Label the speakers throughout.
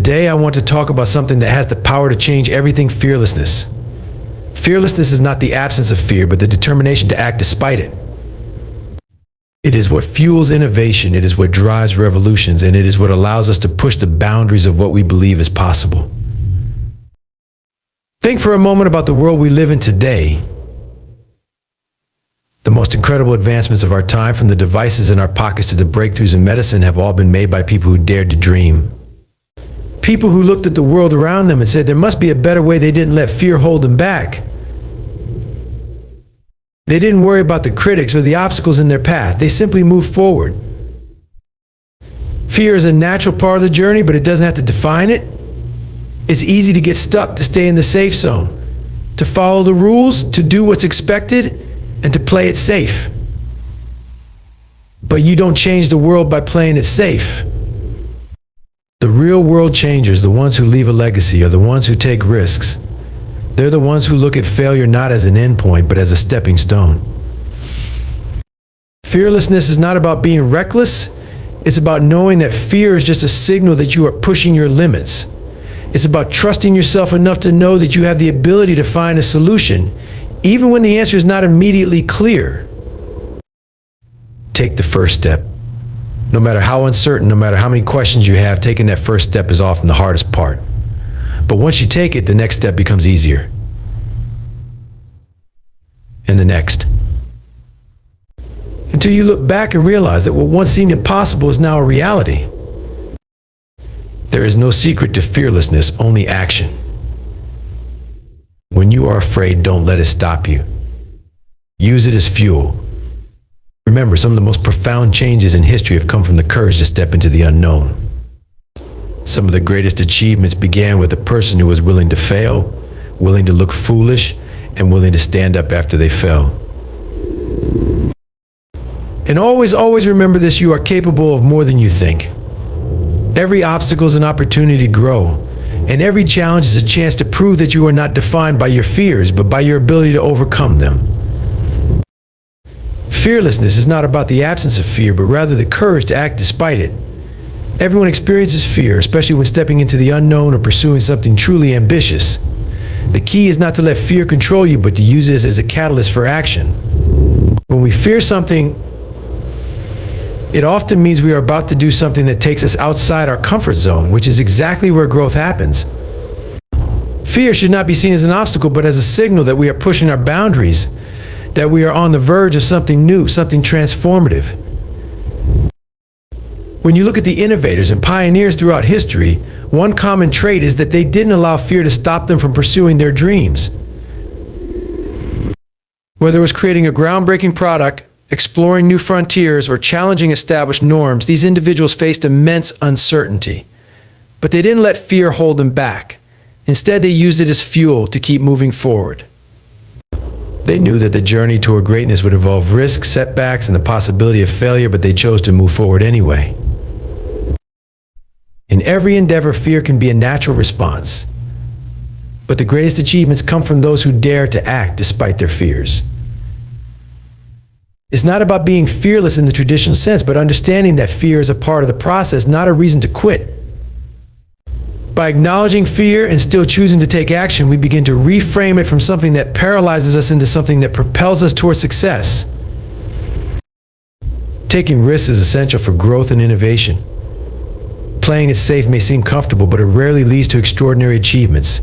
Speaker 1: Today, I want to talk about something that has the power to change everything: fearlessness. Fearlessness is not the absence of fear, but the determination to act despite it. It is what fuels innovation, it is what drives revolutions, and it is what allows us to push the boundaries of what we believe is possible. Think for a moment about the world we live in today. The most incredible advancements of our time, from the devices in our pockets to the breakthroughs in medicine, have all been made by people who dared to dream. People who looked at the world around them and said there must be a better way. They didn't let fear hold them back. They didn't worry about the critics or the obstacles in their path. They simply moved forward. Fear is a natural part of the journey, but it doesn't have to define it. It's easy to get stuck, to stay in the safe zone, to follow the rules, to do what's expected, and to play it safe. But you don't change the world by playing it safe. The real world changers, the ones who leave a legacy, are the ones who take risks. They're the ones who look at failure not as an endpoint, but as a stepping stone. Fearlessness is not about being reckless. It's about knowing that fear is just a signal that you are pushing your limits. It's about trusting yourself enough to know that you have the ability to find a solution, even when the answer is not immediately clear. Take the first step. No matter how uncertain, no matter how many questions you have, taking that first step is often the hardest part. But once you take it, the next step becomes easier. And the next. Until you look back and realize that what once seemed impossible is now a reality. There is no secret to fearlessness, only action. When you are afraid, don't let it stop you. Use it as fuel. Remember, some of the most profound changes in history have come from the courage to step into the unknown. Some of the greatest achievements began with a person who was willing to fail, willing to look foolish, and willing to stand up after they fell. And always, always remember this: you are capable of more than you think. Every obstacle is an opportunity to grow, and every challenge is a chance to prove that you are not defined by your fears, but by your ability to overcome them. Fearlessness is not about the absence of fear, but rather the courage to act despite it. Everyone experiences fear, especially when stepping into the unknown or pursuing something truly ambitious. The key is not to let fear control you, but to use it as a catalyst for action. When we fear something, it often means we are about to do something that takes us outside our comfort zone, which is exactly where growth happens. Fear should not be seen as an obstacle, but as a signal that we are pushing our boundaries, that we are on the verge of something new, something transformative. When you look at the innovators and pioneers throughout history, one common trait is that they didn't allow fear to stop them from pursuing their dreams. Whether it was creating a groundbreaking product, exploring new frontiers, or challenging established norms, these individuals faced immense uncertainty. But they didn't let fear hold them back. Instead, they used it as fuel to keep moving forward. They knew that the journey toward greatness would involve risks, setbacks, and the possibility of failure, but they chose to move forward anyway. In every endeavor, fear can be a natural response. But the greatest achievements come from those who dare to act despite their fears. It's not about being fearless in the traditional sense, but understanding that fear is a part of the process, not a reason to quit. By acknowledging fear and still choosing to take action, we begin to reframe it from something that paralyzes us into something that propels us towards success. Taking risks is essential for growth and innovation. Playing it safe may seem comfortable, but it rarely leads to extraordinary achievements.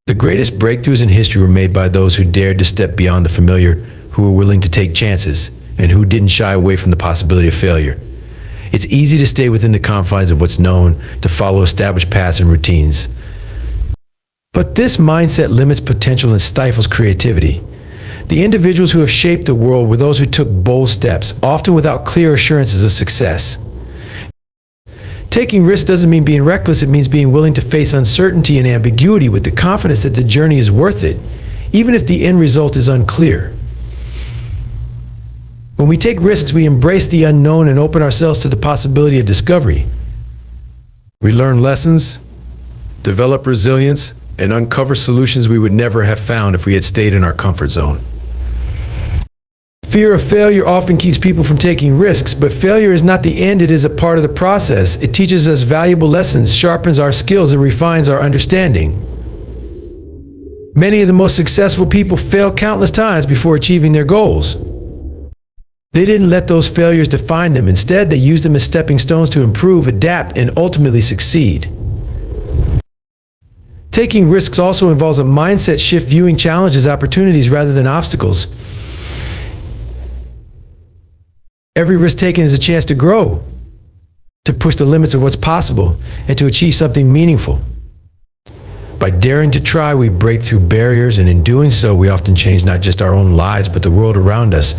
Speaker 1: The greatest breakthroughs in history were made by those who dared to step beyond the familiar, who were willing to take chances, and who didn't shy away from the possibility of failure. It's easy to stay within the confines of what's known, to follow established paths and routines. But this mindset limits potential and stifles creativity. The individuals who have shaped the world were those who took bold steps, often without clear assurances of success. Taking risks doesn't mean being reckless, it means being willing to face uncertainty and ambiguity with the confidence that the journey is worth it, even if the end result is unclear. When we take risks, we embrace the unknown and open ourselves to the possibility of discovery. We learn lessons, develop resilience, and uncover solutions we would never have found if we had stayed in our comfort zone. Fear of failure often keeps people from taking risks, but failure is not the end, it is a part of the process. It teaches us valuable lessons, sharpens our skills, and refines our understanding. Many of the most successful people fail countless times before achieving their goals. They didn't let those failures define them. Instead, they used them as stepping stones to improve, adapt, and ultimately succeed. Taking risks also involves a mindset shift, viewing challenges as opportunities rather than obstacles. Every risk taken is a chance to grow, to push the limits of what's possible, and to achieve something meaningful. By daring to try, we break through barriers, and in doing so, we often change not just our own lives, but the world around us.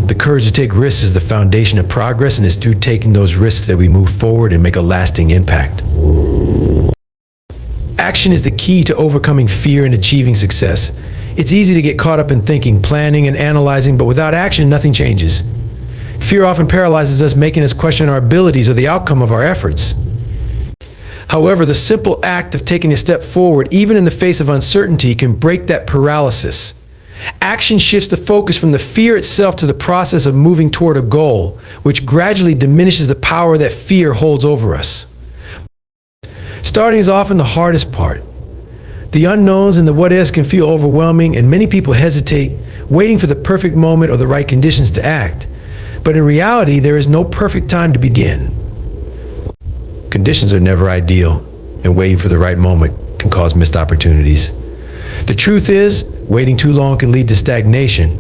Speaker 1: The courage to take risks is the foundation of progress, and it's through taking those risks that we move forward and make a lasting impact. Action is the key to overcoming fear and achieving success. It's easy to get caught up in thinking, planning, and analyzing, but without action, nothing changes. Fear often paralyzes us, making us question our abilities or the outcome of our efforts. However, the simple act of taking a step forward, even in the face of uncertainty, can break that paralysis. Action shifts the focus from the fear itself to the process of moving toward a goal, which gradually diminishes the power that fear holds over us. Starting is often the hardest part. The unknowns and the what-ifs can feel overwhelming, and many people hesitate, waiting for the perfect moment or the right conditions to act. But in reality, there is no perfect time to begin. Conditions are never ideal, and waiting for the right moment can cause missed opportunities. The truth is, waiting too long can lead to stagnation,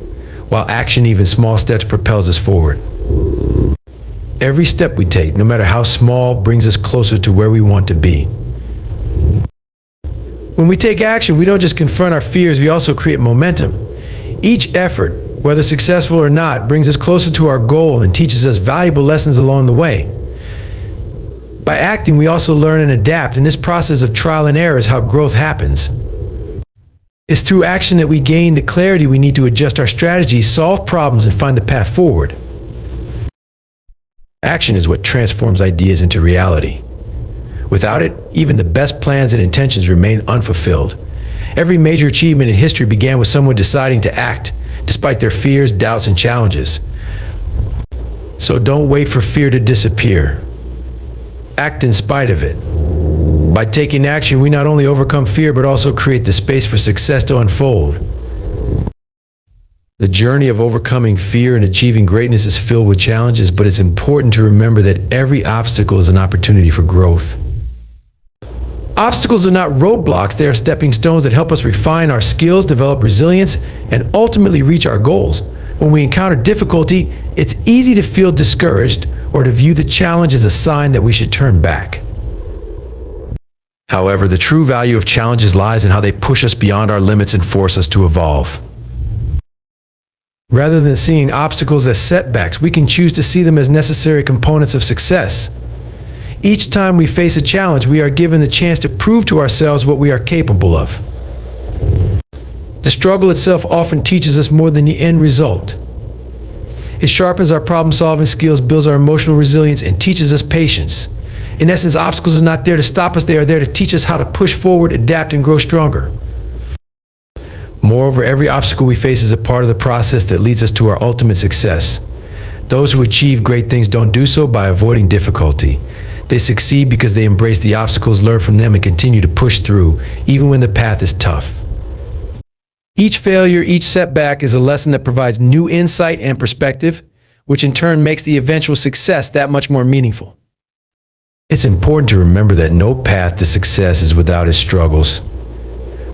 Speaker 1: while action, even small steps, propels us forward. Every step we take, no matter how small, brings us closer to where we want to be. When we take action, we don't just confront our fears, we also create momentum. Each effort, whether successful or not, brings us closer to our goal and teaches us valuable lessons along the way. By acting, we also learn and adapt. In this process of trial and error is how growth happens. It's through action that we gain the clarity we need to adjust our strategies, solve problems, and find the path forward. Action is what transforms ideas into reality. Without it, even the best plans and intentions remain unfulfilled. Every major achievement in history began with someone deciding to act, despite their fears, doubts, and challenges. So don't wait for fear to disappear. Act in spite of it. By taking action, we not only overcome fear, but also create the space for success to unfold. The journey of overcoming fear and achieving greatness is filled with challenges, but it's important to remember that every obstacle is an opportunity for growth. Obstacles are not roadblocks, they are stepping stones that help us refine our skills, develop resilience, and ultimately reach our goals. When we encounter difficulty, it's easy to feel discouraged or to view the challenge as a sign that we should turn back. However, the true value of challenges lies in how they push us beyond our limits and force us to evolve. Rather than seeing obstacles as setbacks, we can choose to see them as necessary components of success. Each time we face a challenge, we are given the chance to prove to ourselves what we are capable of. The struggle itself often teaches us more than the end result. It sharpens our problem-solving skills, builds our emotional resilience, and teaches us patience. In essence, obstacles are not there to stop us, they are there to teach us how to push forward, adapt, and grow stronger. Moreover, every obstacle we face is a part of the process that leads us to our ultimate success. Those who achieve great things don't do so by avoiding difficulty. They succeed because they embrace the obstacles, learn from them, and continue to push through, even when the path is tough. Each failure, each setback is a lesson that provides new insight and perspective, which in turn makes the eventual success that much more meaningful. It's important to remember that no path to success is without its struggles.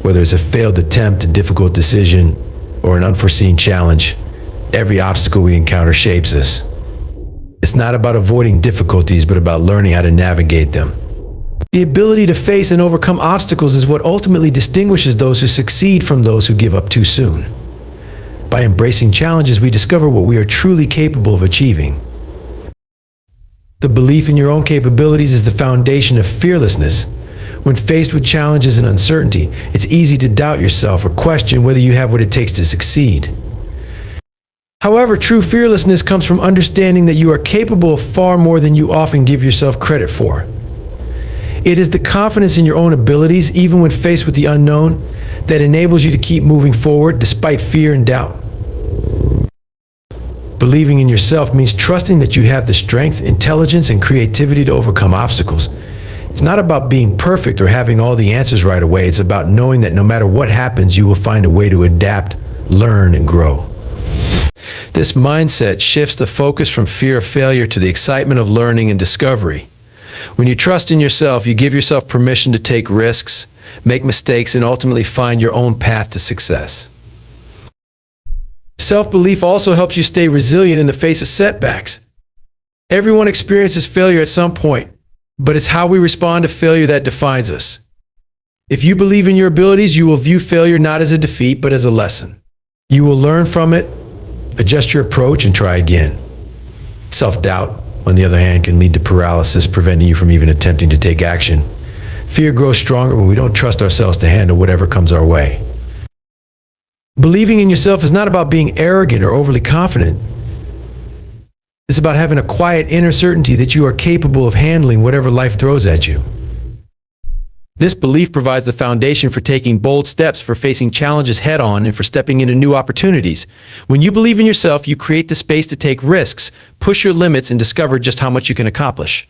Speaker 1: Whether it's a failed attempt, a difficult decision, or an unforeseen challenge, every obstacle we encounter shapes us. It's not about avoiding difficulties, but about learning how to navigate them. The ability to face and overcome obstacles is what ultimately distinguishes those who succeed from those who give up too soon. By embracing challenges, we discover what we are truly capable of achieving. The belief in your own capabilities is the foundation of fearlessness. When faced with challenges and uncertainty, it's easy to doubt yourself or question whether you have what it takes to succeed. However, true fearlessness comes from understanding that you are capable of far more than you often give yourself credit for. It is the confidence in your own abilities, even when faced with the unknown, that enables you to keep moving forward despite fear and doubt. Believing in yourself means trusting that you have the strength, intelligence, and creativity to overcome obstacles. It's not about being perfect or having all the answers right away. It's about knowing that no matter what happens, you will find a way to adapt, learn, and grow. This mindset shifts the focus from fear of failure to the excitement of learning and discovery. When you trust in yourself, you give yourself permission to take risks, make mistakes, and ultimately find your own path to success. Self-belief also helps you stay resilient in the face of setbacks. Everyone experiences failure at some point, but it's how we respond to failure that defines us. If you believe in your abilities, you will view failure not as a defeat, but as a lesson. You will learn from it, adjust your approach, and try again. Self-doubt, on the other hand, can lead to paralysis, preventing you from even attempting to take action. Fear grows stronger when we don't trust ourselves to handle whatever comes our way. Believing in yourself is not about being arrogant or overly confident. It's about having a quiet inner certainty that you are capable of handling whatever life throws at you. This belief provides the foundation for taking bold steps, for facing challenges head-on, and for stepping into new opportunities. When you believe in yourself, you create the space to take risks, push your limits, and discover just how much you can accomplish.